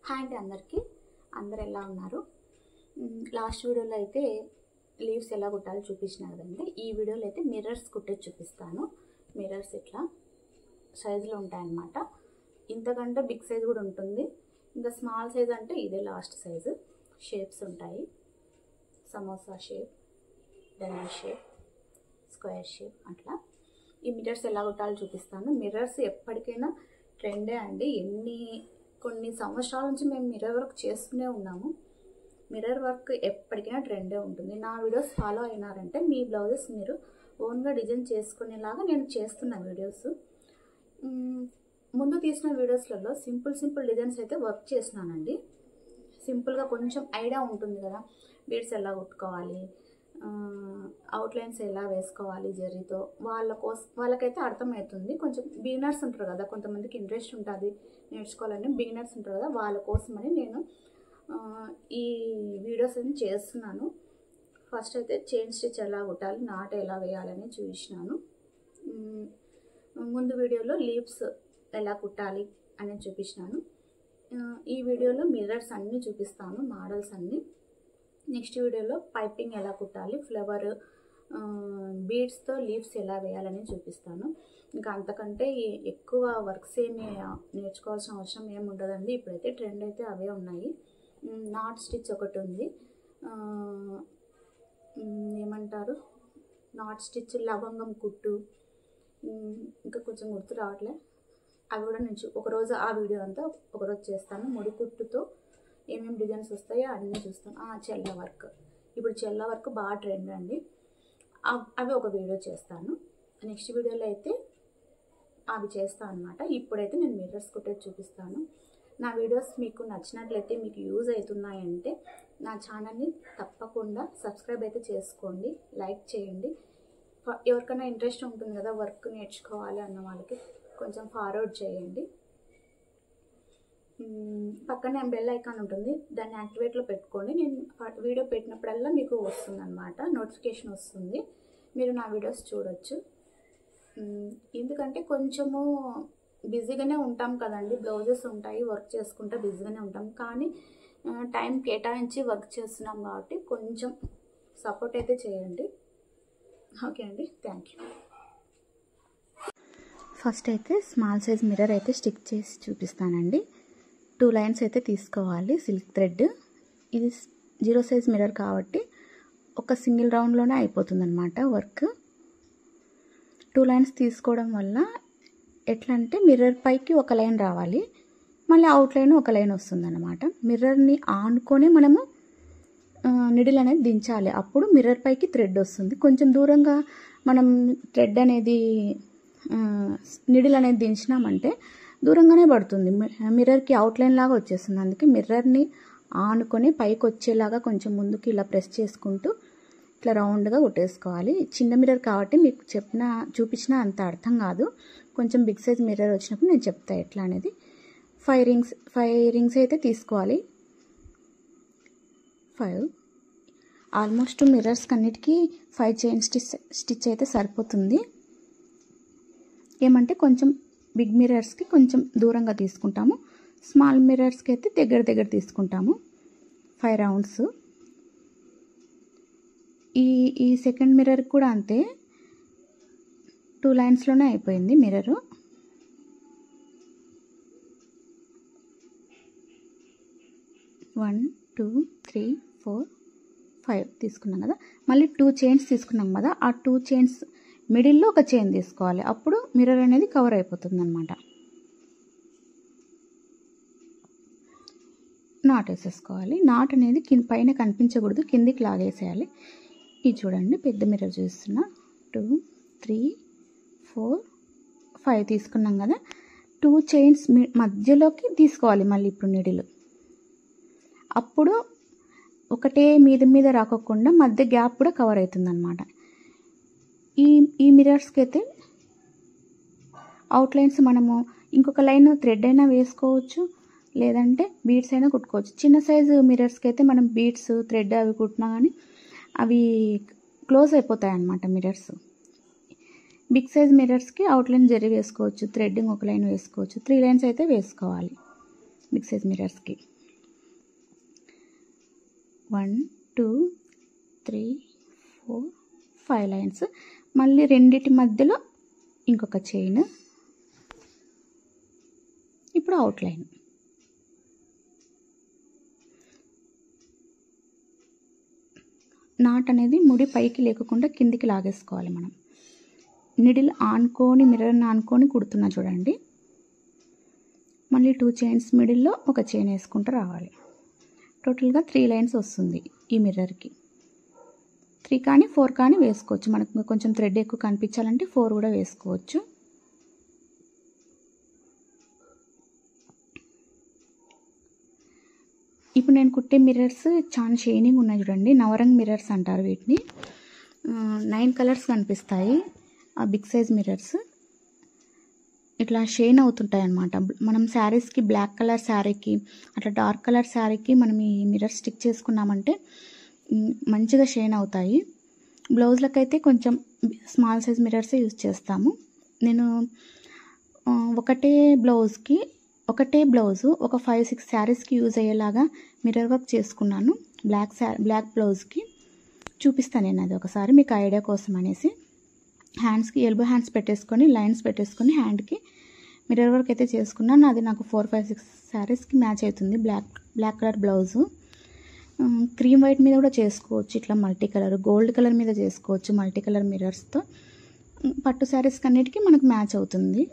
Hi అండి అందరికీ. అందరు ఎలా ఉన్నారు? లాస్ట్ వీడియోలో అయితే లీవ్స్ ఎలా కుట్టాలో చూపించిన కదండి. ఈ వీడియోలో అయితే మిర్రర్స్ కుట్టేది చూపిస్తాను. మిర్రర్స్ ఇట్లా సైజులో ఉంటాయన్నమాట. ఇంతకంటే బిగ్ సైజ్ కూడా ఉంటుంది. ఇంకా స్మాల్ సైజ్ అంటే ఇదే లాస్ట్ సైజు. షేప్స్ ఉంటాయి, samosa shape, diamond shape, square shape అట్లా. ఈ మిర్రర్స్ ఎలా కుట్టాలో చూపిస్తాను. మిర్రర్స్ ఎప్పటికైనా ట్రెండే అండి. కొన్ని సంవత్సరాల నుంచి మేము మిర్రర్ వర్క్ చేస్తూనే ఉన్నాము. మిర్రర్ వర్క్ ఎప్పటికైనా ట్రెండే ఉంటుంది. నా వీడియోస్ ఫాలో అయినారంటే మీ బ్లౌజెస్ మీరు ఓన్గా డిజైన్ చేసుకునేలాగా నేను చేస్తున్న వీడియోస్. ముందు తీసిన వీడియోస్లలో సింపుల్ డిజైన్స్ అయితే వర్క్ చేసినానండి. సింపుల్గా కొంచెం ఐడియా ఉంటుంది కదా, బీడ్స్ ఎలా కుట్టుకోవాలి, అవుట్లైన్స్ ఎలా వేసుకోవాలి జరీతో, వాళ్ళకైతే అర్థమవుతుంది. కొంచెం బిగినర్స్ ఉంటారు కదా, కొంతమందికి ఇంట్రెస్ట్ ఉంటుంది నేర్చుకోవాలని, బిగినర్స్ ఉంటారు కదా, వాళ్ళ కోసమని నేను ఈ వీడియోస్ అని చేస్తున్నాను. ఫస్ట్ అయితే చైన్ స్టిచ్ ఎలా కుట్టాలి, నాట్ ఎలా వేయాలని చూపించినాను. ముందు వీడియోలో లీవ్స్ ఎలా కుట్టాలి అని చూపించినాను. ఈ వీడియోలో మిర్రర్స్ అన్నీ చూపిస్తాను, మోడల్స్ అన్నీ. నెక్స్ట్ వీడియోలో పైపింగ్ ఎలా కుట్టాలి, ఫ్లవర్ బీడ్స్తో లీవ్స్ ఎలా వేయాలని చూపిస్తాను. ఇంకా అంతకంటే ఎక్కువ వర్క్స్ ఏమి నేర్చుకోవాల్సిన అవసరం ఏమి ఉండదండి. ఇప్పుడైతే ట్రెండ్ అయితే అవే ఉన్నాయి. నాట్ స్టిచ్ ఒకటి ఉంది, ఏమంటారు నాట్ స్టిచ్, లవంగం కుట్టు, ఇంకా కొంచెం గుర్తు రావట్లే. అవి కూడా నేను ఒకరోజు ఆ వీడియో అంతా ఒకరోజు చేస్తాను. ముడి కుట్టుతో ఏమేమి డిజైన్స్ వస్తాయో అన్నీ చూస్తాను. చెల్ల వర్క్, ఇప్పుడు చెల్ల వర్క్ బాగా ట్రెండ్ అండి. అవి ఒక వీడియో చేస్తాను. నెక్స్ట్ వీడియోలో అయితే అవి చేస్తాను అనమాట. ఇప్పుడైతే నేను మిర్రర్స్ కుట్టేది చూపిస్తాను. నా వీడియోస్ మీకు నచ్చినట్లయితే, మీకు యూజ్ అవుతున్నాయంటే నా ఛానల్ని తప్పకుండా సబ్స్క్రైబ్ అయితే చేసుకోండి, లైక్ చేయండి. ఎవరికైనా ఇంట్రెస్ట్ ఉంటుంది కదా వర్క్ నేర్చుకోవాలి అన్న వాళ్ళకి కొంచెం ఫార్వర్డ్ చేయండి. పక్కనే బెల్ ఐకాన్ ఉంటుంది, దాన్ని యాక్టివేట్లో పెట్టుకోండి. నేను వీడియో పెట్టినప్పుడల్లా మీకు వస్తుంది అనమాట, నోటిఫికేషన్ వస్తుంది. మీరు నా వీడియోస్ చూడొచ్చు. ఎందుకంటే కొంచెము బిజీగానే ఉంటాం కదండి, బ్లౌజెస్ ఉంటాయి, వర్క్ చేసుకుంటే బిజీగానే ఉంటాం. కానీ టైం కేటాయించి వర్క్ చేస్తున్నాం కాబట్టి కొంచెం సపోర్ట్ అయితే చేయండి. ఓకే అండి, థ్యాంక్ యూ. ఫస్ట్ అయితే స్మాల్ సైజ్ మిర్రర్ అయితే స్టిక్ చేసి చూపిస్తానండి. 2 లైన్స్ అయితే తీసుకోవాలి, సిల్క్ థ్రెడ్. ఇది 0 సైజ్ మిర్రర్ కాబట్టి ఒక సింగిల్ రౌండ్లోనే అయిపోతుంది అనమాట వర్క్. 2 లైన్స్ తీసుకోవడం వల్ల ఎట్లా అంటే మిర్రర్ పైకి ఒక లైన్ రావాలి, మళ్ళీ అవుట్ లైన్ ఒక లైన్ వస్తుంది అనమాట. మిర్రర్ని ఆనుకొని మనము నిడిల్ అనేది దించాలి, అప్పుడు మిర్రర్ పైకి థ్రెడ్ వస్తుంది. కొంచెం దూరంగా మనం థ్రెడ్ అనేది నిడిల్ అనేది దించినామంటే దూరంగానే పడుతుంది, మిర్రర్కి అవుట్లైన్ లాగా వచ్చేస్తుంది. అందుకే మిర్రర్ని ఆనుకొని పైకి వచ్చేలాగా కొంచెం ముందుకి ఇలా ప్రెస్ చేసుకుంటూ ఇట్లా రౌండ్గా కుట్టేసుకోవాలి. చిన్న మిర్రర్ కాబట్టి మీకు చూపించిన అంత అర్థం కాదు. కొంచెం బిగ్ సైజ్ మిర్రర్ వచ్చినప్పుడు నేను చెప్తాను ఎట్లా అనేది. 5 రింగ్స్ అయితే తీసుకోవాలి. 5 ఆల్మోస్ట్ మిర్రర్స్ అన్నిటికీ 5 చైన్ స్టిచ్ అయితే సరిపోతుంది. ఏమంటే కొంచెం బిగ్ మిర్రర్స్కి కొంచెం దూరంగా తీసుకుంటాము, స్మాల్ మిర్రర్స్కి అయితే దగ్గర తీసుకుంటాము. 5 రౌండ్స్. ఈ సెకండ్ మిర్రర్ కూడా అంతే, 2 లైన్స్లోనే అయిపోయింది మిర్రరు. వన్ 2 3 4 5 తీసుకున్నాం కదా, మళ్ళీ 2 చైన్స్ తీసుకున్నాం కదా, ఆ 2 చైన్స్ మిడిల్లో ఒక చైన్ తీసుకోవాలి, అప్పుడు మిర్రర్ అనేది కవర్ అయిపోతుంది అనమాట. నాట్ వేసేసుకోవాలి. నాట్ అనేది పైన కనిపించకూడదు, కిందికి లాగేసేయాలి. ఇది చూడండి, పెద్ద మిర్రర్ చూస్తున్నా. 2 3 4 5 తీసుకున్నాం కదా, 2 చైన్స్ మధ్యలోకి తీసుకోవాలి మళ్ళీ ఇప్పుడు నిడిలు. అప్పుడు ఒకటే మీద రాకోకుండా మధ్య గ్యాప్ కూడా కవర్ అవుతుంది అనమాట. ఈ మిర్రర్స్కి అయితే అవుట్లైన్స్ మనము ఇంకొక లైన్ థ్రెడ్ అయినా వేసుకోవచ్చు, లేదంటే బీడ్స్ అయినా కుట్టుకోవచ్చు. చిన్న సైజు మిర్రర్స్కి అయితే మనం బీడ్స్ థ్రెడ్ అవి కుట్టినా కానీ అవి క్లోజ్ అయిపోతాయి అన్నమాట మిర్రర్స్. బిగ్ సైజ్ మిర్రర్స్కి అవుట్లైన్ వేసుకోవచ్చు, థ్రెడ్డింగ్ ఒక లైన్ వేసుకోవచ్చు. 3 లైన్స్ అయితే వేసుకోవాలి బిగ్ సైజ్ మిర్రర్స్కి. 1 2 3 4 5 లైన్స్. మళ్ళీ రెండిటి మధ్యలో ఇంకొక చైన్. ఇప్పుడు అవుట్లైన్. నాట్ అనేది ముడి పైకి లేకుండా కిందికి లాగేసుకోవాలి మనం. నిడిల్ ఆనుకొని మిర్రర్ని ఆనుకొని కుడుతున్నా చూడండి. మళ్ళీ 2 చైన్స్ మిడిల్లో ఒక చైన్ వేసుకుంటూ రావాలి. టోటల్గా 3 లైన్స్ వస్తుంది ఈ మిర్రర్కి. 3 కానీ 4 కానీ వేసుకోవచ్చు. మనకు కొంచెం థ్రెడ్ ఎక్కువ కనిపించాలంటే 4 కూడా వేసుకోవచ్చు. ఇప్పుడు నేను కుట్టే మిర్రర్స్ చాలా షైనింగ్ ఉన్నాయి చూడండి. నవరంగ్ మిర్రర్స్ అంటారు వీటిని. 9 కలర్స్ కనిపిస్తాయి ఆ బిగ్ సైజ్ మిర్రర్స్. ఇట్లా షైన్ అవుతుంటాయి అన్నమాట. మనం శారీస్కి బ్లాక్ కలర్ శారీకి అట్లా డార్క్ కలర్ శారీకి మనం ఈ మిర్రర్ స్టిక్ చేసుకున్నామంటే మంచిగా షైన్ అవుతాయి. బ్లౌజ్లకైతే కొంచెం స్మాల్ సైజ్ మిర్రర్సే యూజ్ చేస్తాము. నేను ఒకటే బ్లౌజు ఒక 5-6 శారీస్కి యూజ్ అయ్యేలాగా మిర్రర్ వర్క్ చేసుకున్నాను. బ్లాక్ బ్లౌజ్కి చూపిస్తాను నేను అది ఒకసారి మీకు ఐడియా కోసం అనేసి. హ్యాండ్స్కి ఎల్బో హ్యాండ్స్ పెట్టేసుకొని లైన్స్ పెట్టేసుకొని హ్యాండ్కి మిర్రర్ వర్క్ అయితే చేసుకున్నాను. అది నాకు 4-5-6 శారీస్కి మ్యాచ్ అవుతుంది. Black colour blouse. Cream white మీద కూడా చేసుకోవచ్చు. ఇట్లా మల్టీ కలర్, గోల్డ్ కలర్ మీద చేసుకోవచ్చు మల్టీ కలర్ మిర్రర్స్తో. పట్టు శారీస్కి అన్నిటికీ మనకు మ్యాచ్ అవుతుంది.